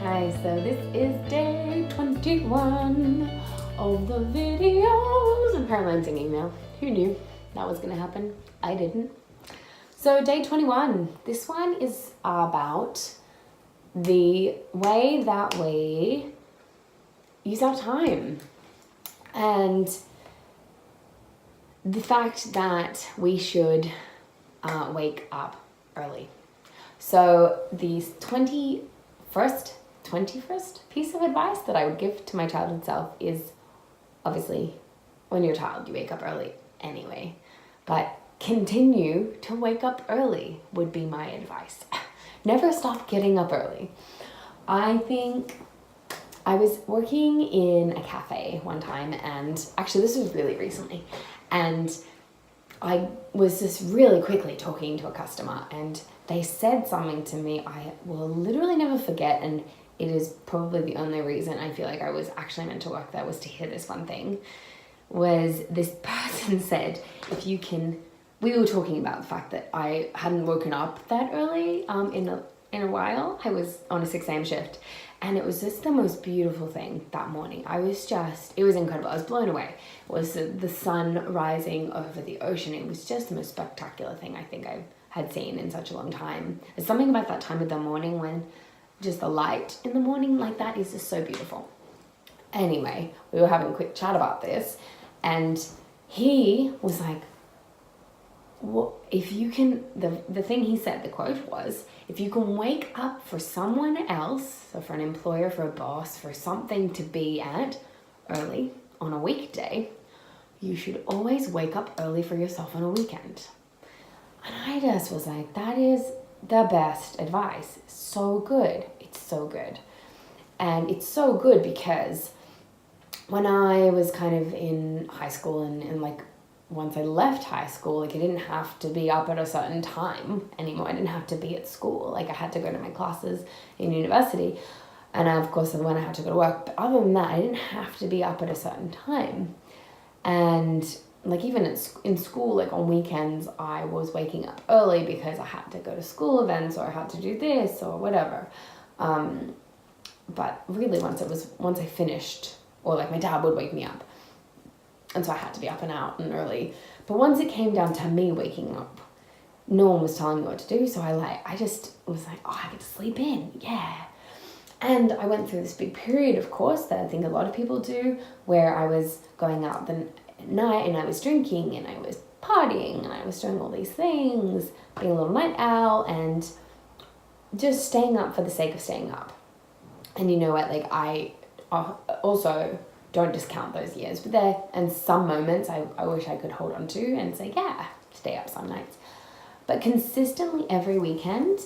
Okay, so this is day 21 of the videos. Apparently I'm singing now. Who knew that was gonna happen? I didn't. So day 21, this one is about the way that we use our time and the fact that we should wake up early. So the 21st piece of advice that I would give to my childhood self is, obviously, when you're a child, you wake up early anyway, but continue to wake up early would be my advice. Never stop getting up early. I think I was working in a cafe one time, and actually this was really recently, and I was just really quickly talking to a customer, and they said something to me I will literally never forget, and it is probably the only reason I feel like I was actually meant to work there, was to hear this one thing. Was this person said, if you can, we were talking about the fact that I hadn't woken up that early in a while. I was on a 6 a.m. shift, and it was just the most beautiful thing that morning. It was incredible. I was blown away. It was the sun rising over the ocean. It was just the most spectacular thing I think I had seen in such a long time. There's something about that time of the morning when just the light in the morning like that is just so beautiful. Anyway, we were having a quick chat about this, and he was like, well, if you can, the thing he said, the quote was, if you can wake up for someone else, so for an employer, for a boss, for something to be at early on a weekday, you should always wake up early for yourself on a weekend. And I just was like, that is the best advice. So good. It's so good. And it's so good because when I was kind of in high school and like once I left high school, like I didn't have to be up at a certain time anymore. I didn't have to be at school. Like I had to go to my classes in university. And of course, when I had to go to work, but other than that, I didn't have to be up at a certain time. And like even in school, like on weekends, I was waking up early because I had to go to school events or I had to do this or whatever. But really once I finished, or like my dad would wake me up, and so I had to be up and out and early. But once it came down to me waking up, no one was telling me what to do. So I just was like, oh, I get to sleep in. Yeah. And I went through this big period, of course, that I think a lot of people do, where I was going out the night and I was drinking and I was partying and I was doing all these things, being a little night owl and just staying up for the sake of staying up. And you know what, like I also don't discount those years, but there and some moments I wish I could hold on to and say, yeah, stay up some nights. But consistently every weekend,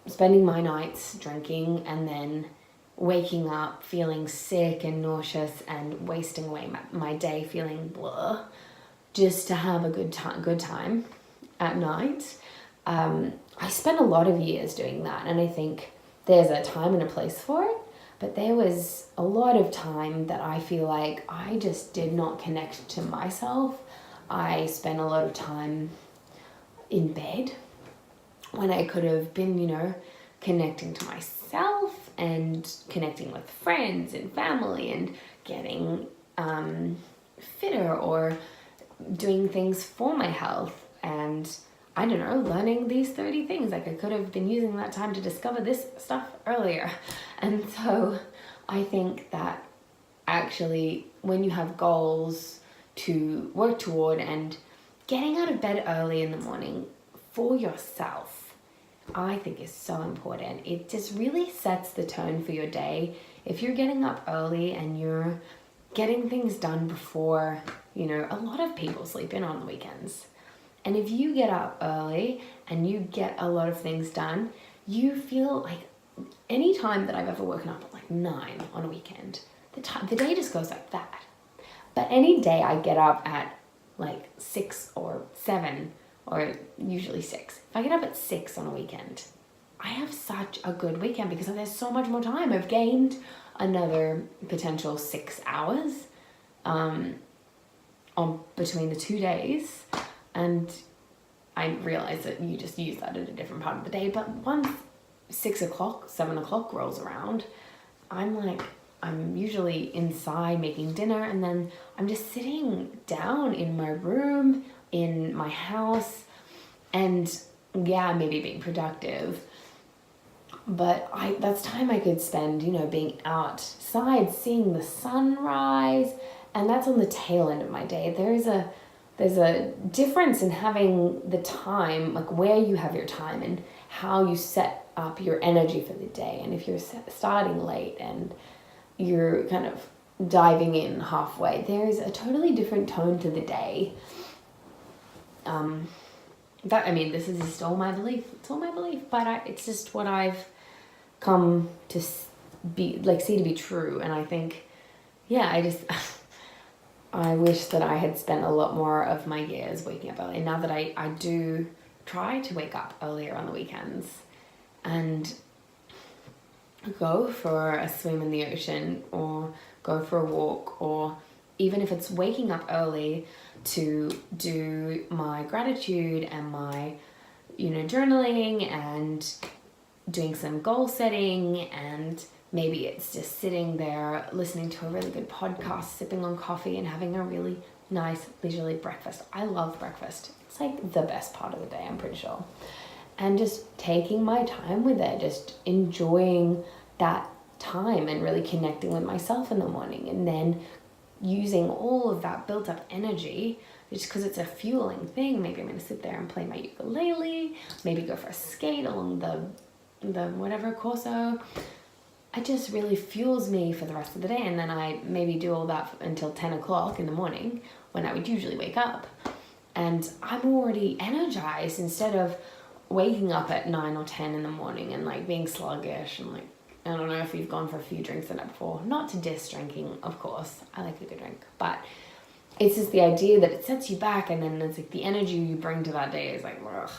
spending my nights drinking and then waking up feeling sick and nauseous and wasting away my day feeling blah, just to have a good time at night. I spent a lot of years doing that, and I think there's a time and a place for it. But there was a lot of time that I feel like I just did not connect to myself. I spent a lot of time in bed when I could have been, connecting to myself and connecting with friends and family and getting fitter or doing things for my health. And I don't know, learning these 30 things. Like I could have been using that time to discover this stuff earlier. And so I think that actually when you have goals to work toward and getting out of bed early in the morning for yourself, I think is so important. It just really sets the tone for your day. If you're getting up early and you're getting things done before, a lot of people sleep in on the weekends. And if you get up early and you get a lot of things done, you feel like any time that I've ever woken up at like 9 on a weekend, the day just goes like that. But any day I get up at like 6 or 7, or usually 6. If I get up at 6 on a weekend, I have such a good weekend because there's so much more time. I've gained another potential 6 hours on between the 2 days. And I realize that you just use that at a different part of the day. But once 6 o'clock, 7 o'clock rolls around, I'm usually inside making dinner, and then I'm just sitting down in my room, in my house, and yeah, maybe being productive. But that's time I could spend, being outside, seeing the sunrise, and that's on the tail end of my day. There's a difference in having the time, like where you have your time and how you set up your energy for the day. And if you're starting late and you're kind of diving in halfway, there's a totally different tone to the day. This is just all my belief. It's all my belief, but it's just what I've come to see to be true. And I think, I wish that I had spent a lot more of my years waking up early. Now that I do try to wake up earlier on the weekends and go for a swim in the ocean or go for a walk, or even if it's waking up early to do my gratitude and my, journaling and doing some goal setting, and maybe it's just sitting there listening to a really good podcast, sipping on coffee and having a really nice leisurely breakfast. I love breakfast. It's like the best part of the day, I'm pretty sure. And just taking my time with it, just enjoying that time and really connecting with myself in the morning, and then using all of that built up energy just because it's a fueling thing. Maybe I'm going to sit there and play my ukulele, maybe go for a skate along the whatever Corso. It just really fuels me for the rest of the day, and then I maybe do all that until 10 o'clock in the morning when I would usually wake up, and I'm already energized instead of waking up at 9 or 10 in the morning and like being sluggish and like, I don't know if you've gone for a few drinks the night before. Not to diss drinking, of course. I like a good drink. But it's just the idea that it sets you back, and then it's like the energy you bring to that day is like, ugh.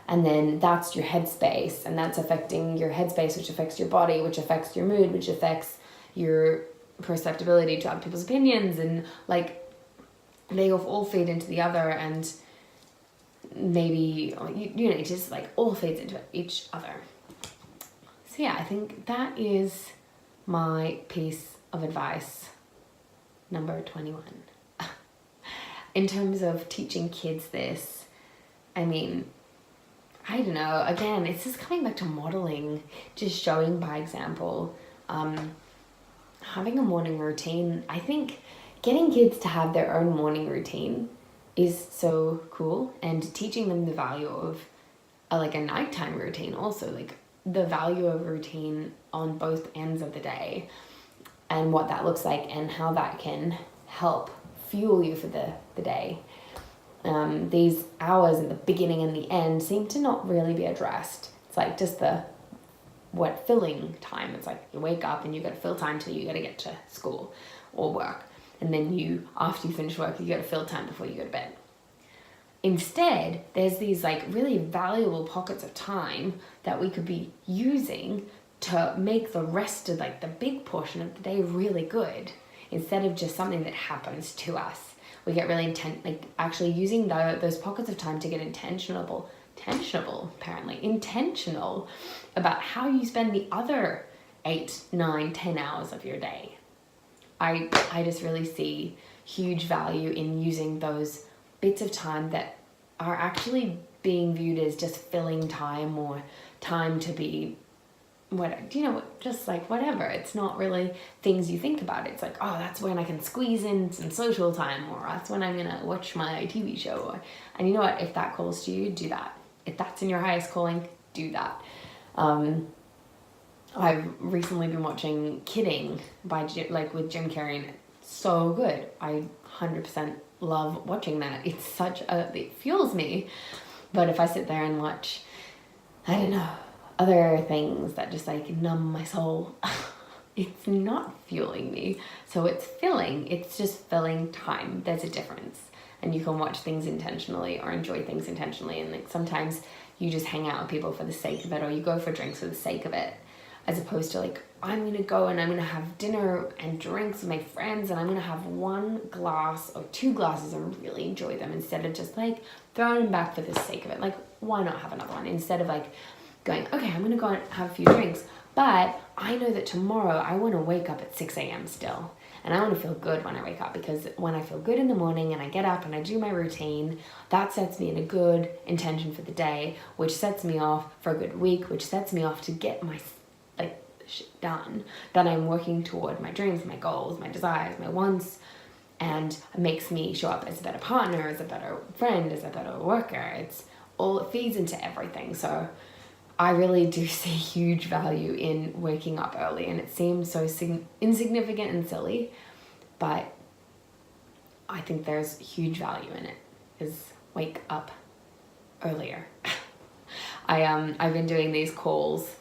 And then that's your headspace, and that's affecting your headspace, which affects your body, which affects your mood, which affects your perceptibility to other people's opinions, and like they all feed into the other, and maybe, it just like all feeds into each other. So yeah, I think that is my piece of advice, number 21. In terms of teaching kids this, I don't know, again, it's just coming back to modeling, just showing by example, having a morning routine. I think getting kids to have their own morning routine is so cool, and teaching them the value of a nighttime routine also, like the value of routine on both ends of the day and what that looks like and how that can help fuel you for the day. These hours at the beginning and the end seem to not really be addressed. It's like just filling time. It's like you wake up and you got to fill time till you got to get to school or work. And then after you finish work, you got to fill time before you go to bed. Instead, there's these really valuable pockets of time that we could be using to make the rest of the big portion of the day really good, instead of just something that happens to us. We get really actually using those pockets of time to get intentional about how you spend the other 8, 9, 10 hours of your day. I just really see huge value in using those bits of time that are actually being viewed as just filling time or time to be whatever. It's not really things you think about. It's like, oh, that's when I can squeeze in some social time, or that's when I'm gonna watch my TV show. And you know what? If that calls to you, do that. If that's in your highest calling, do that. I've recently been watching Kidding with Jim Carrey, and it's so good. I 100% love watching that. It fuels me. But if I sit there and watch, I don't know, other things that just numb my soul, it's not fueling me. So it's just filling time. There's a difference. And you can watch things intentionally or enjoy things intentionally. And sometimes you just hang out with people for the sake of it, or you go for drinks for the sake of it, as opposed to I'm going to go and I'm going to have dinner and drinks with my friends, and I'm going to have 1 glass or 2 glasses and really enjoy them, instead of just throwing them back for the sake of it. Why not have another one? Instead of going, okay, I'm gonna go and have a few drinks, but I know that tomorrow I want to wake up at 6 a.m. still. And I want to feel good when I wake up, because when I feel good in the morning and I get up and I do my routine, that sets me in a good intention for the day, which sets me off for a good week, which sets me off to get my shit done, that I'm working toward my dreams, my goals, my desires, my wants, and it makes me show up as a better partner, as a better friend, as a better worker. It feeds into everything. So I really do see huge value in waking up early, and it seems so insignificant and silly, but I think there's huge value in it, is wake up earlier. I've been doing these calls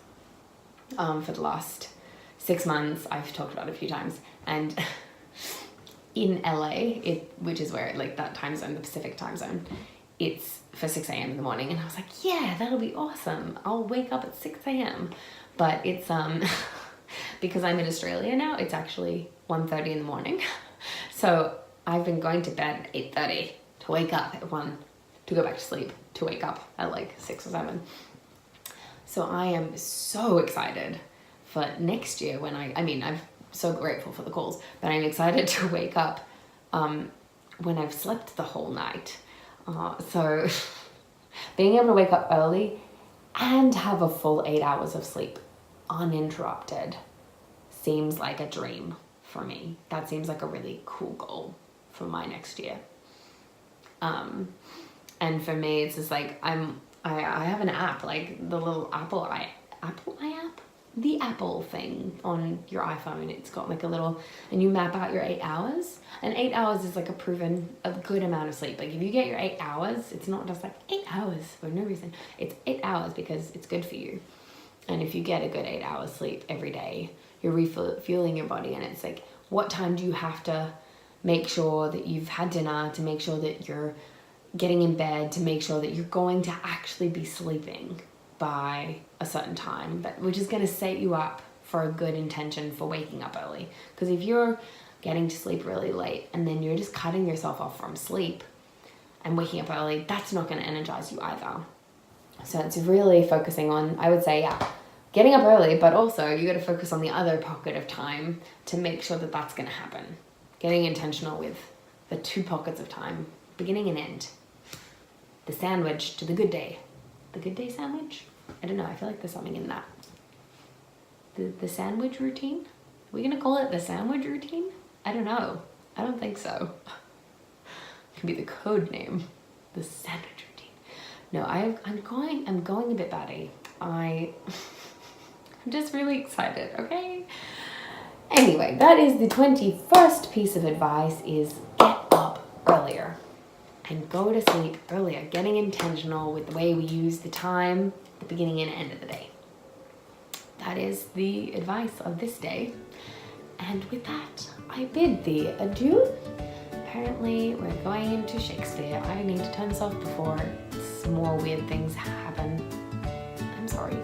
for the last 6 months. I've talked about it a few times, and in LA, which is where that time zone, the Pacific time zone, it's for 6 a.m. in the morning, and I was like, yeah, that'll be awesome. I'll wake up at 6 a.m. But it's because I'm in Australia now, it's actually 1:30 in the morning. So I've been going to bed at 8:30 to wake up at 1, to go back to sleep, to wake up at 6 or 7. So I am so excited for next year when I'm so grateful for the calls, but I'm excited to wake up when I've slept the whole night. So being able to wake up early and have a full 8 hours of sleep uninterrupted seems like a dream for me. That seems like a really cool goal for my next year. And for me, it's just I have an app, the little Apple app, the Apple thing on your iPhone. It's got a little, and you map out your 8 hours, and 8 hours is a good amount of sleep. If you get your 8 hours, it's not just 8 hours for no reason. It's 8 hours because it's good for you. And if you get a good 8 hours sleep every day, you're refueling your body, and it's what time do you have to make sure that you've had dinner, to make sure that you're getting in bed, to make sure that you're going to actually be sleeping by a certain time, which is going to set you up for a good intention for waking up early. Because if you're getting to sleep really late and then you're just cutting yourself off from sleep and waking up early, that's not going to energize you either. So it's really focusing on, I would say, getting up early, but also you got to focus on the other pocket of time to make sure that that's going to happen. Getting intentional with the 2 pockets of time, beginning and end. The sandwich to the good day. The good day sandwich? I don't know, I feel like there's something in that. The sandwich routine? Are we gonna call it the sandwich routine? I don't know. I don't think so. It could be the code name. The sandwich routine. No, I'm going a bit batty. I'm just really excited, okay? Anyway, that is the 21st piece of advice, is get up earlier and go to sleep earlier. Getting intentional with the way we use the time, the beginning and end of the day. That is the advice of this day. And with that, I bid thee adieu. Apparently, we're going into Shakespeare. I need to turn this off before some more weird things happen. I'm sorry.